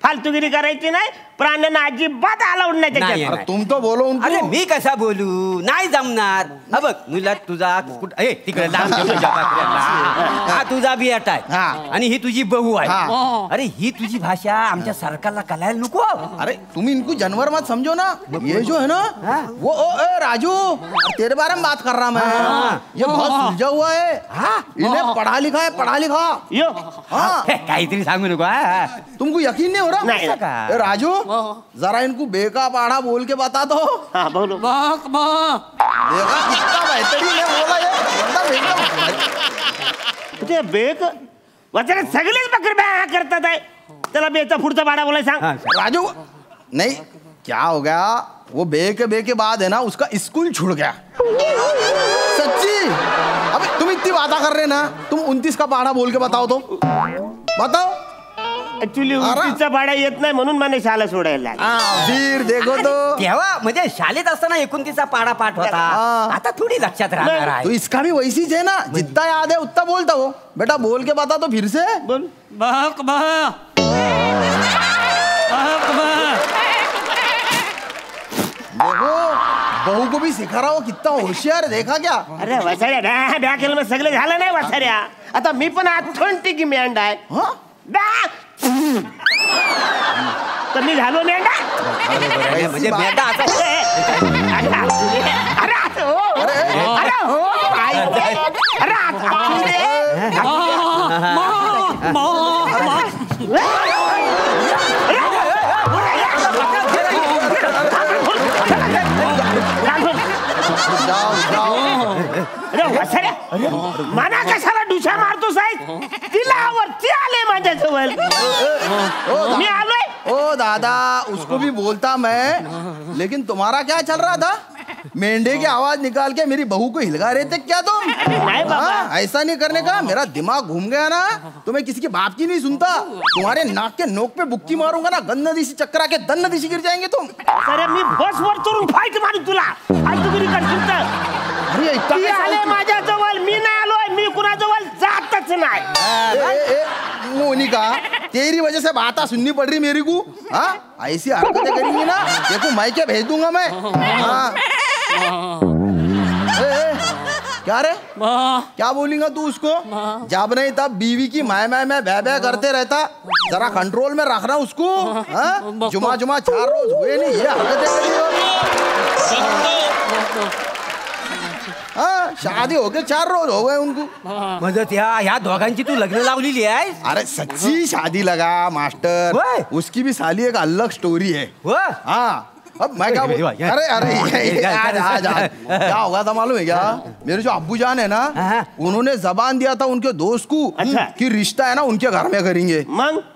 फालतूगिरी करायची नाही. प्राण्यांना अजिबात अलाउड नाही त्याच्यात. तुम तो बोलो उनको. अरे मी कसा बोलू, नाही जमणार. हा बघ मुला तुझा तिकडे हा तुझा बेटा आहे आणि ही तुझी बहू आहे. अरे ही तुझी भाषा आमच्या सरकारला कळायला नको. अरे तुम इनको जानवर मत समझो ना. ये जो है ना वो राजू, तेरे बारे में बात कर रहा मैं. ये बहुत सुलझा हुआ है. इन्हें पढ़ा लिखा है, पढ़ा लिखा. काहीतरी सांगू नको. तुमको यकीन नहीं हो रहा? राजू जरा इनको बेका पाड़ा बोल के बता दो. हाँ बोलो. देखा कितना बेहतरीन है बोला ये. बेक वचन सगळेच बकरी बॅ करतात आहे. त्याला बेचा पुढचा पाडा बोलाय सांग. राजू नहीं क्या हो गया, वो बे के बाद है ना उसका स्कूल छूट गया. सच्ची. अबे तुम इतनी बातें कर रहे ना, तुम 29 का पहाड़ा बोल के बताओ तो. बताओ. ऍक्च्युली 29चा पाडा येत नाही म्हणून मला शाळा सोडायला. फिर देखो तो. तेव्हा म्हणजे शाळेत असताना 29चा पाडा पाठ होता. आता थोडी लक्षात राहणार आहे. तो इसका भी वैसी है ना, जितना याद है उतना बोलता वो. बेटा बोल के बता तो फिर से. बोल. देखो बहू को भी सिखा रहा हो, कितना होशियार. देखा क्या. अरे वसाऱ्या ब्या केलं मग सगळं झालं नाही वसाऱ्या. आता मी पण ऑथेंटिक मेंढा आहे. तर मी झालो मेंढा. म्हणजे मेंढा आता मना कशाला डुशा मारतो साहेब. तिला वरती आले माझ्या जवळ. मी आलोय. ओ दादा उसको भी बोलता मैं, लेकिन तुम्हारा क्या चल रहा था. मेंढे की आवाज निकाल के मेरी बहू को हिलगा रहे थे क्या तुम. नहीं बाबा ऐसा नहीं करने का. मेरा दिमाग घूम गया ना तो मैं किसी की बात की नहीं सुनता. तुम्हारे नाक के नोक पे बुक्की मारूंगा ना, गन्न दिशी चक्कर आके दन्न दिशी गिर जाएंगे तुम. अरे मी बस वर चढून फाईट मारू तुला. आज तू गिरी करशील तर. अरे ती आले माझ्या जवळ, मी नाही आलोय. मी कुणाजवळ जातच नाही. मोनिका तेरी वजह से बातें सुननी पड़ रही मेरी को. हाँ ऐसी हरकतें करेंगी ना देखो मैं क्या भेज दूंगा मैं. हाँ क्या रे क्या बोलेगा तू उसको. जब नहीं तब बीवी की मैं बह बह करते रहता. जरा कंट्रोल में रखना उसको. जुमा 4 रोज हुए नहीं ये हरकतें करी. हाँ शादी हो गई 4 रोज हो गए उनको. म्हणजे ह्या दोघांची तू लग्न लावलेली आहे. अरे सच्ची शादी लगा मास्टर. उसकी भी साली एक अलग स्टोरी है. हाँ अब मैं क्या अरे आज क्या होगा था मालूम है क्या. मेरे जो अब्बू जान है ना उन्होंने जबान दिया था उनके दोस्त को कि रिश्ता है ना उनके घर में करेंगे.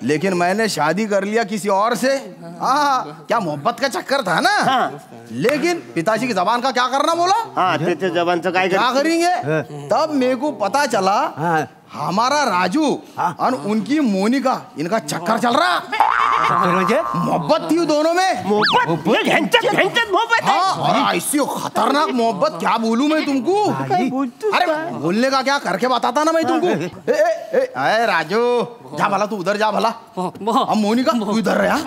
लेकिन मैंने शादी कर लिया किसी और से. हाँ क्या मोहब्बत का चक्कर था ना. लेकिन पिताजी की जबान का क्या करना बोला. जबानचं क्या करेंगे. तब मेरे को पता चला हमारा राजू और उनकी मोनिका इनका चक्कर चल रहा. मोहब्बत थी दोनों में. हाँ ऐसी खतरनाक मोहब्बत क्या बोलूं मैं तुमको. अरे बोलने का क्या करके बताता ना मैं तुमको. अरे राजू जा भला, तू उधर जा भला. अब मोनिका तू इधर रहा.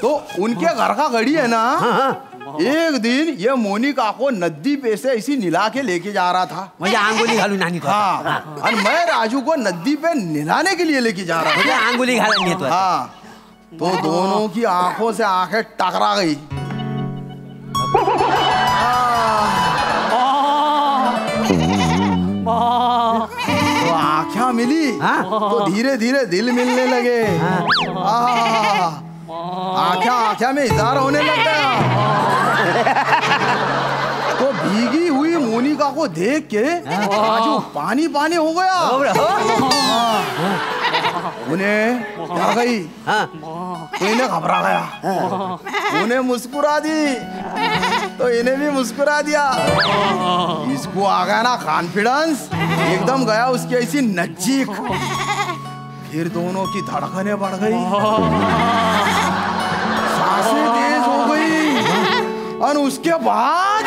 तो उनके घर का गड़ी है ना. एक दिन ये मोनिका को नदी पे से ऐसी निला के लेके जा रहा था. मुझे आंगुली घालून आणि. हाँ और मैं राजू को नदी पे निलाने के लिए लेके जा रहा था. मुझे आंगुली घालून येतो. हाँ तो दोनों की आंखों से आंखें टकरा गई. तो आंखें मिली तो धीरे धीरे दिल मिलने लगे. आंखें में इज़हार होने लग गया. तो भीगी हुई मोनिका को देख के राजू पानी पानी हो गया. उन्हें क्या गई तो इन्हें घबरा गया. उन्हें मुस्कुरा दी तो इन्हें भी मुस्कुरा दिया. इसको आ गया ना कॉन्फिडेंस. एकदम गया उसकी ऐसी नजीक. फिर दोनों की धड़कनें बढ़ गई, सांसें तेज हो गई. और उसके बाद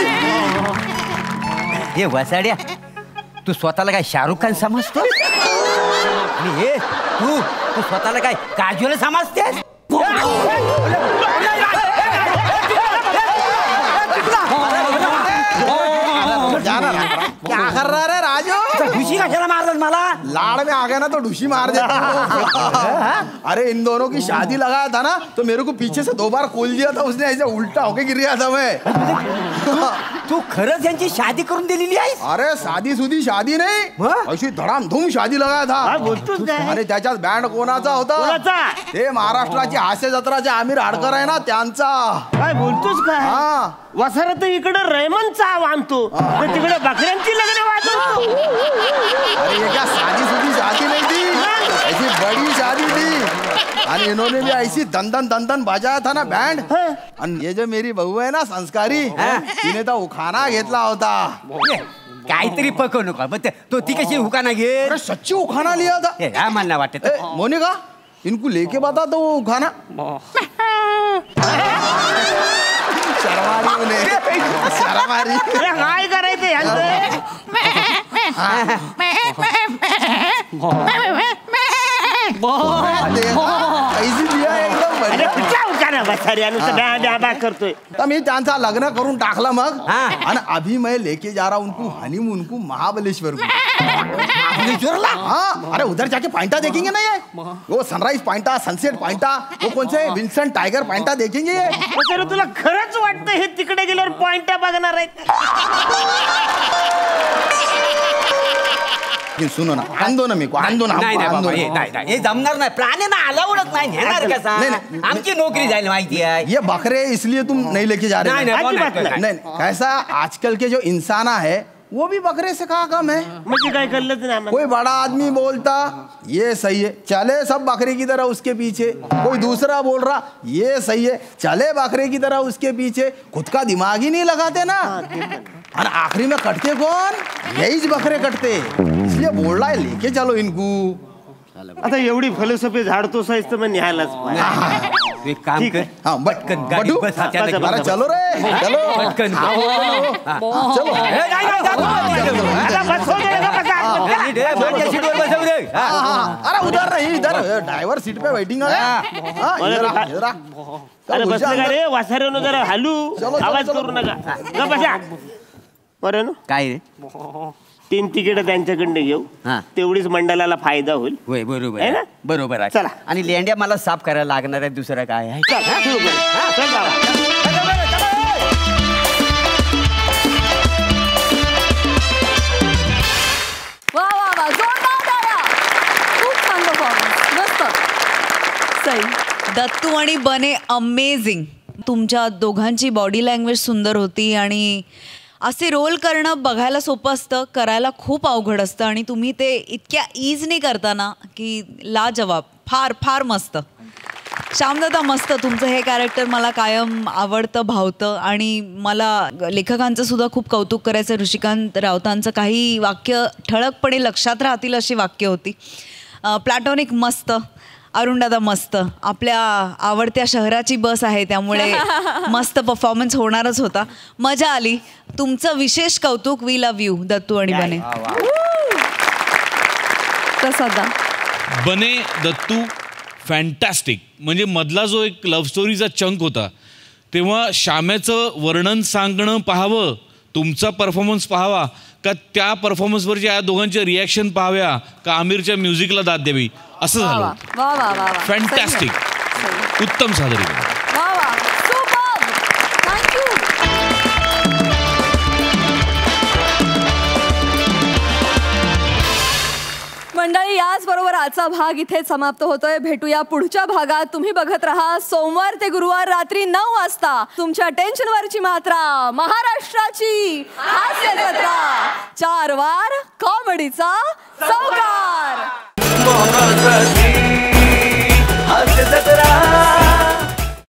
ये वसाड्या तू स्वतःला काय शाहरुख खान समजतो. आणि हे तू स्वतःला काय काजोल समजतेस. क्या कर रहा है राजू. ढुशी कशाला मारलं मला. लाड़ में आ गया ना तो ढुशी मार देता. अरे इन दोनों की शादी लगाया था ना तो मेरे को पीछे से 2 बार खोल दिया था उसने. ऐसे उल्टा होके गिर गया था मैं. तू खरंच यांची शादी करून दिलेली आहे. अरे साधी सुधी शादी नाही, अशी धडामधूम शादी लगाया था. अरे त्याच्यात बँड कोणाचा होता. ते महाराष्ट्राची हास्य जत्राचे आमिर हाडकर आहे ना त्यांचा. काय बोलतोस काय. वसारा तर इकडे रेमनचा आणतो तिकडे बकऱ्यांची लग्न वाजवतो. अरे ये क्या साधी सुधी शादी नहीं थी, ऐसी बड़ी शादी थी. आणि इन्होंने भी ऐसी दन दन बजाया था ना बैंड. आणि ये जो मेरी बहू आहे ना संस्कारी तिने तर उखाणा घेतला होता. काहीतरी पकवू नका मग तो ती कशी उखाणा घे. सच्ची उखाणा लिया था. मला वाटत मोनिका इनको लेके बता दो वो उखाणा. शर्मारी काय करायचं करतोय. मी त्यांचा लग्न करून टाकला मग. आणि अभी मैं लेके जा रहा उनको हनीमून को महाबलेश्वर में. हाँ अरे उधर जाके पॉइंटा देखेंगे ना ये. वो सनराइज पॉइंटा सनसेट पॉइंटा वो कौन से विल्सन टाइगर पॉइंटा देखेंगे ये. तुला खरंच वाटतं हे तिकडे गेल्यावर पॉइंटा बघणार आहेत. सुनो ना आंदो ना मी आंदो ना. हे जमणार नाही. प्राण्यांना अलाउडच नाही. नेणार कसा. आमची नोकरी जाईल माहिती आहे. ये बकरे इसलिए तुम नहीं लेके जा रहे. नहीं कैसा आजकल के जो इंसान है वो भी बकरे से कहाँ कम है. मुझे काय कळलंच नाही. कोई बड़ा आदमी बोलता ये सही है चले सब बकरे की तरह उसके पीछे. कोई दूसरा बोल रहा ये सही है चले बकरे की तरह उसके पीछे. खुद का दिमाग ही नहीं लगाते ना. और आखिरी में कटते कौन यही बकरे कटते. इसलिए बोल रहा है लेके चलो इनको. आता एवढी फिलॉसॉफी झाडतोस तर मग न्यायलाच पाहिजे. एक काम कर. हाँ बटकन गाड़ी बस अरे चलो रे चलो बटकन चलो. अरे उधर नहीं इधर ड्राइवर सीट पे वेटिंग है. अरे बसले का रे वासाऱ्यानं जरा हालू आवाज करू नका. बसा बरं ना. काय रे 3 तिकीट त्यांच्याकडनं घेऊ. तेवढीच मंडळाला फायदा होईल. होय बरोबर आहे ना. बरोबर आहे. चला. आणि लेंड्या मला साफ करायला लागणार आहे. दुसरं काय आहे. वा वा वा जोरदार टाळ्या. खूप छान परफॉर्मन्स. मस्त. सई. दत्तू आणि बने अमेझिंग. तुमच्या दोघांची बॉडी लँग्वेज सुंदर होती आणि असे रोल करणं बघायला सोपं असतं करायला खूप अवघड असतं आणि तुम्ही ते इतक्या इझने करताना की लाजवाब. फार फार मस्त. श्यामदादा मस्त. तुमचं हे कॅरेक्टर मला कायम आवडतं भावतं आणि मला लेखकांचं सुद्धा खूप कौतुक करायचं. ऋषिकांत रावतांचं काही वाक्य ठळकपणे लक्षात राहतील अशी वाक्य होती. प्लॅटॉनिक मस्त. अरुणदादा मस्त. आपल्या आवडत्या शहराची बस आहे त्यामुळे मस्त परफॉर्मन्स होणारच होता. मजा आली. तुमचं विशेष कौतुक. वी लव्ह यू दत्तू आणि बने. प्रसादा. बने दत्तू फॅन्टॅस्टिक. म्हणजे मधला जो एक लव्ह स्टोरीचा चंक होता तेव्हा श्याम्याचं वर्णन सांगणं पाहावं तुमचा परफॉर्मन्स पाहावा का त्या परफॉर्मन्सवरची या दोघांच्या रिॲक्शन पाहाव्या का आमिरच्या म्युझिकला दाद द्यावी असं झालं. फॅन्टॅस्टिक. उत्तम सादरीकरण. मंडळी याचबरोबर आजचा भाग इथे समाप्त होतोय. भेटूया पुढच्या भागात. तुम्ही बघत राहा सोमवार ते गुरुवार रात्री 9 वाजता तुमच्या टेन्शनवरची मात्रा महाराष्ट्राची हास्य जत्रा. 4 वार कॉमेडीचा चौकार.